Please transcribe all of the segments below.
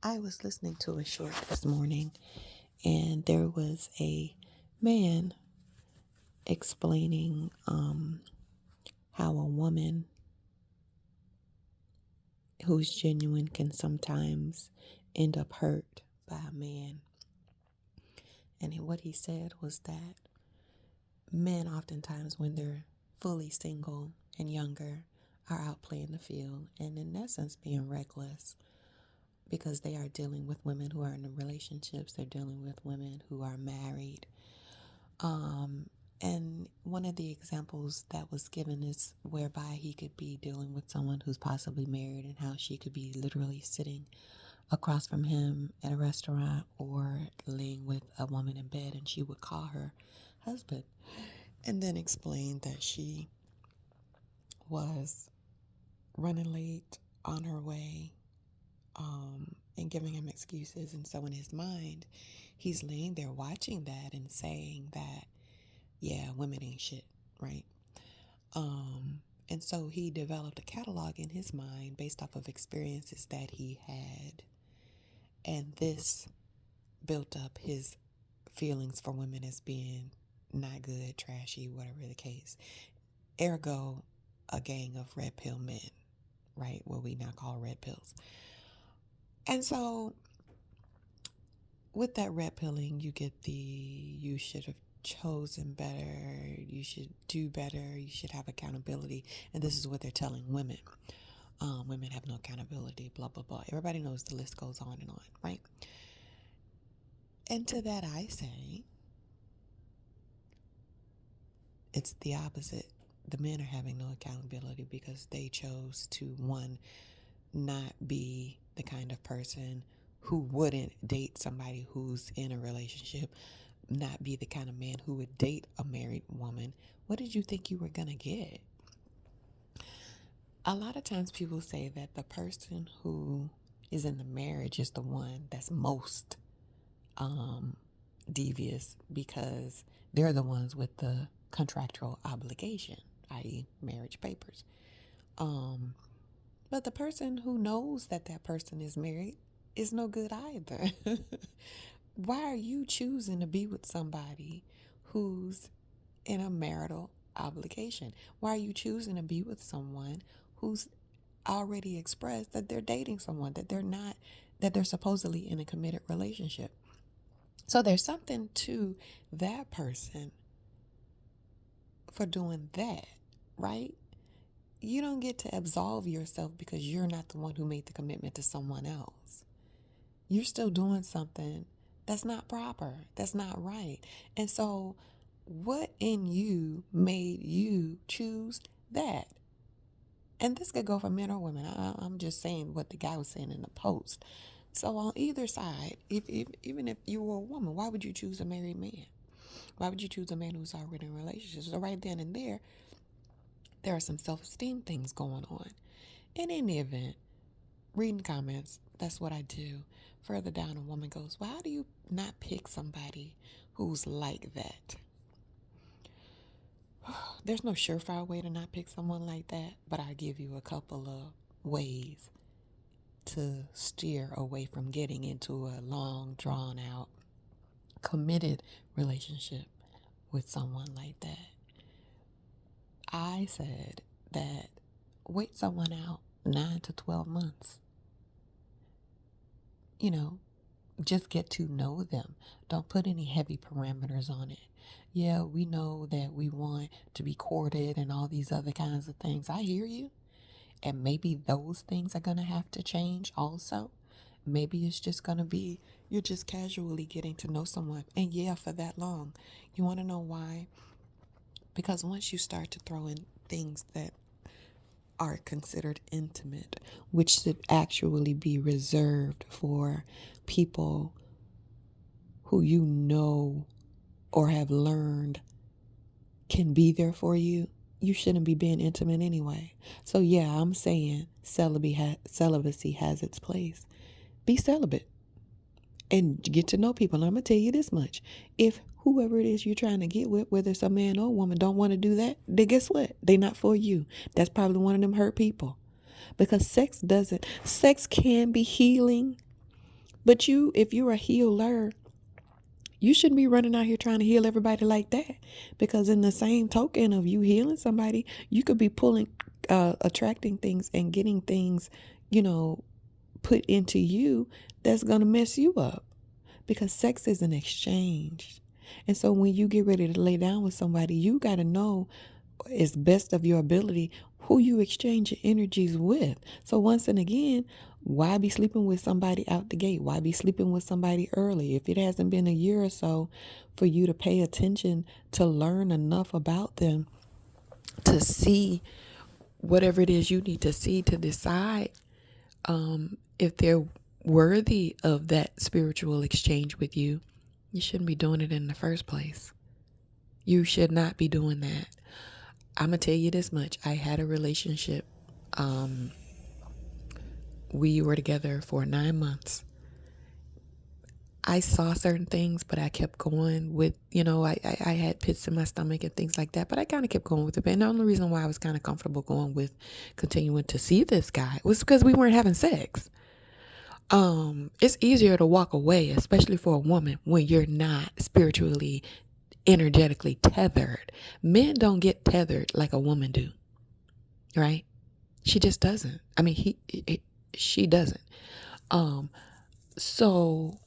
I was listening to a short this morning, and there was a man explaining how a woman who's genuine can sometimes end up hurt by a man. And what he said was that men oftentimes, when they're fully single and younger, are out playing the field and in essence being reckless because they are dealing with women who are in relationships. They're dealing with women who are married. And one of the examples that was given is whereby he could be dealing with someone who's possibly married and how she could be literally sitting across from him at a restaurant or laying with a woman in bed, and she would call her husband and then explain that she was running late on her way, and giving him excuses. And so in his mind, he's laying there watching that and saying that, yeah, women ain't shit, right? And so he developed a catalog in his mind based off of experiences that he had. And this built up his feelings for women as being not good, trashy, whatever the case. Ergo, a gang of red pill men, right? What we now call red pills. And so with that red pilling, you get you should have chosen better, you should do better, you should have accountability. And this is what they're telling women. Women have no accountability, blah, blah, blah. Everybody knows the list goes on, right? And to that I say, it's the opposite. The men are having no accountability because they chose to, one, not be the kind of person who wouldn't date somebody who's in a relationship, not be the kind of man who would date a married woman. What did you think you were going to get? A lot of times people say that the person who is in the marriage is the one that's most devious because they're the ones with the contractual obligation, i.e. marriage papers. But the person who knows that that person is married is no good either. Why are you choosing to be with somebody who's in a marital obligation? Why are you choosing to be with someone who's already expressed that they're dating someone, that they're supposedly in a committed relationship? So there's something to that person for doing that, right? You don't get to absolve yourself because you're not the one who made the commitment to someone else. You're still doing something that's not proper, that's not right. And so what in you made you choose that? And this could go for men or women. I'm just saying what the guy was saying in the post. So on either side, even if you were a woman, why would you choose a married man? Why would you choose a man who's already in a relationship? So right then and there are some self-esteem things going on. And in the event, reading comments, that's what I do. Further down, a woman goes, well, how do you not pick somebody who's like that? There's no surefire way to not pick someone like that, but I give you a couple of ways to steer away from getting into a long, drawn out, committed relationship with someone like that. I said that wait someone out 9 to 12 months. Just get to know them. Don't put any heavy parameters on it. Yeah, we know that we want to be courted and all these other kinds of things. I hear you. And maybe those things are going to have to change also. Maybe it's just going to be you're just casually getting to know someone. And yeah, for that long. You want to know why? Because once you start to throw in things that are considered intimate, which should actually be reserved for people who you know or have learned can be there for you, you shouldn't be being intimate anyway. So yeah, I'm saying celibacy has its place. Be celibate and get to know people. And I'm going to tell you this much. If whoever it is you're trying to get with, whether it's a man or a woman, don't want to do that, then guess what? They're not for you. That's probably one of them hurt people. Because sex can be healing. But if you're a healer, you shouldn't be running out here trying to heal everybody like that. Because in the same token of you healing somebody, you could be attracting things and getting things, put into you that's going to mess you up. Because sex is an exchange. And so when you get ready to lay down with somebody, you got to know, as best of your ability, who you exchange your energies with. So once and again, why be sleeping with somebody out the gate? Why be sleeping with somebody early? If it hasn't been a year or so for you to pay attention, to learn enough about them, to see whatever it is you need to see to decide if they're worthy of that spiritual exchange with you, you shouldn't be doing it in the first place. You should not be doing that. I'm going to tell you this much. I had a relationship. We were together for 9 months. I saw certain things, but I kept going with, I had pits in my stomach and things like that, but I kind of kept going with it. And the only reason why I was kind of comfortable going with continuing to see this guy was because we weren't having sex. It's easier to walk away, especially for a woman, when you're not spiritually, energetically tethered. Men don't get tethered like a woman do, right? She just doesn't. I mean, she doesn't. So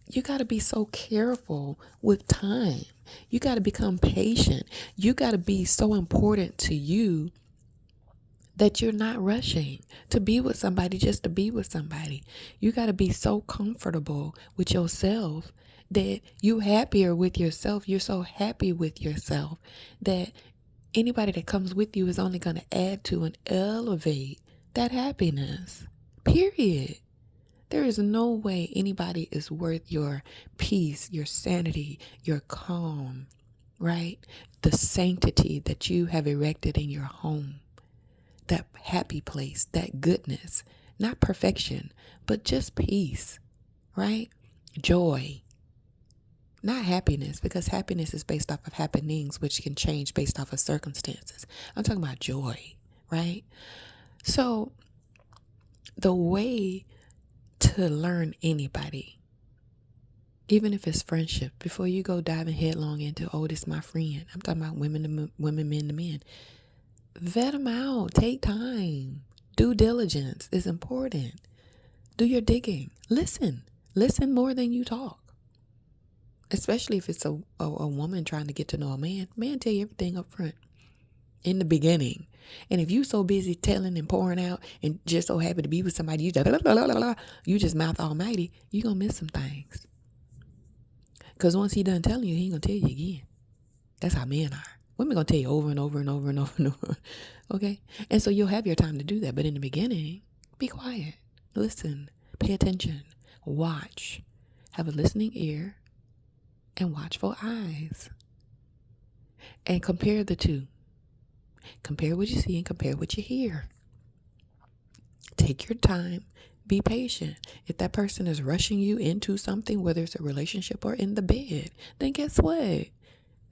you got to be so careful with time. You got to become patient. You got to be so important to you that you're not rushing to be with somebody just to be with somebody. You got to be so comfortable with yourself that you're happier with yourself. You're so happy with yourself that anybody that comes with you is only going to add to and elevate that happiness. Period. There is no way anybody is worth your peace, your sanity, your calm, right? The sanctity that you have erected in your home. That happy place, that goodness, not perfection, but just peace, right? Joy, not happiness, because happiness is based off of happenings, which can change based off of circumstances. I'm talking about joy, right? So the way to learn anybody, even if it's friendship, before you go diving headlong into, oh, this is my friend. I'm talking about women to women, men to men. Vet them out. Take time. Due diligence is important. Do your digging. Listen. Listen more than you talk. Especially if it's a woman trying to get to know a man. Man, tell you everything up front in the beginning. And if you so busy telling and pouring out and just so happy to be with somebody, you just mouth almighty, you're going to miss some things. Because once he done telling you, he ain't going to tell you again. That's how men are. Women going to tell you over and over and over and over and over. Okay? And so you'll have your time to do that. But in the beginning, be quiet. Listen. Pay attention. Watch. Have a listening ear and watchful eyes. And compare the two. Compare what you see and compare what you hear. Take your time. Be patient. If that person is rushing you into something, whether it's a relationship or in the bed, then guess what?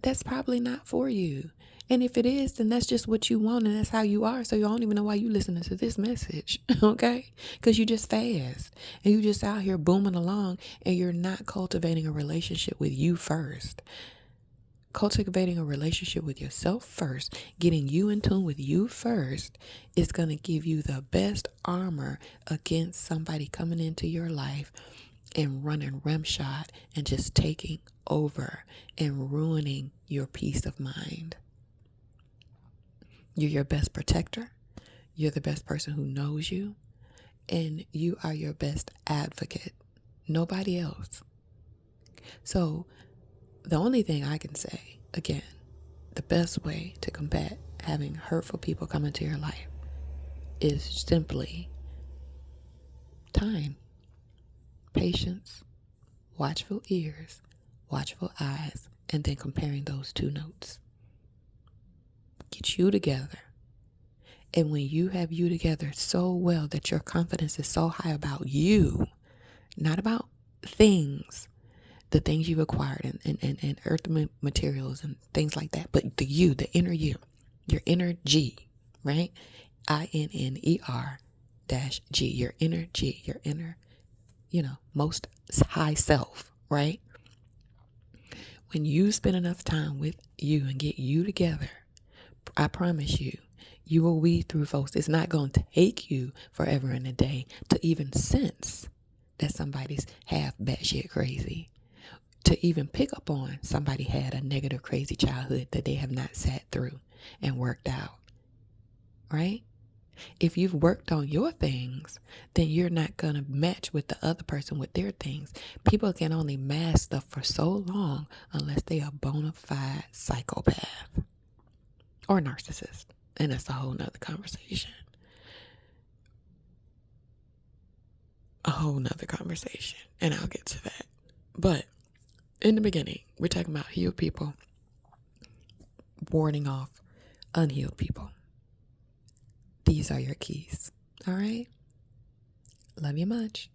That's probably not for you. And if it is, then that's just what you want and that's how you are. So you don't even know why you listening to this message, okay? Because you just fast and you just out here booming along and you're not cultivating a relationship with you first. Cultivating a relationship with yourself first, getting you in tune with you first, is going to give you the best armor against somebody coming into your life and running rimshot and just taking over and ruining your peace of mind. You're your best protector. You're the best person who knows you. And you are your best advocate. Nobody else. So the only thing I can say, again, the best way to combat having hurtful people come into your life is simply time, patience, watchful ears, watchful eyes, and then comparing those two notes. Get you together. And when you have you together so well that your confidence is so high about you, not about things, the things you've acquired and earth materials and things like that, but the you, the inner you, your inner G, right? INNER-G, your inner G, your inner most high self, right? When you spend enough time with you and get you together, I promise you, you will weed through folks. It's not going to take you forever and a day to even sense that somebody's half batshit crazy, to even pick up on somebody had a negative, crazy childhood that they have not sat through and worked out, right? If you've worked on your things, then you're not going to match with the other person with their things. People can only mask stuff for so long unless they are a bona fide psychopath or narcissist. And that's a whole nother conversation. And I'll get to that. But in the beginning, we're talking about healed people warding off unhealed people. These are your keys. All right? Love you much.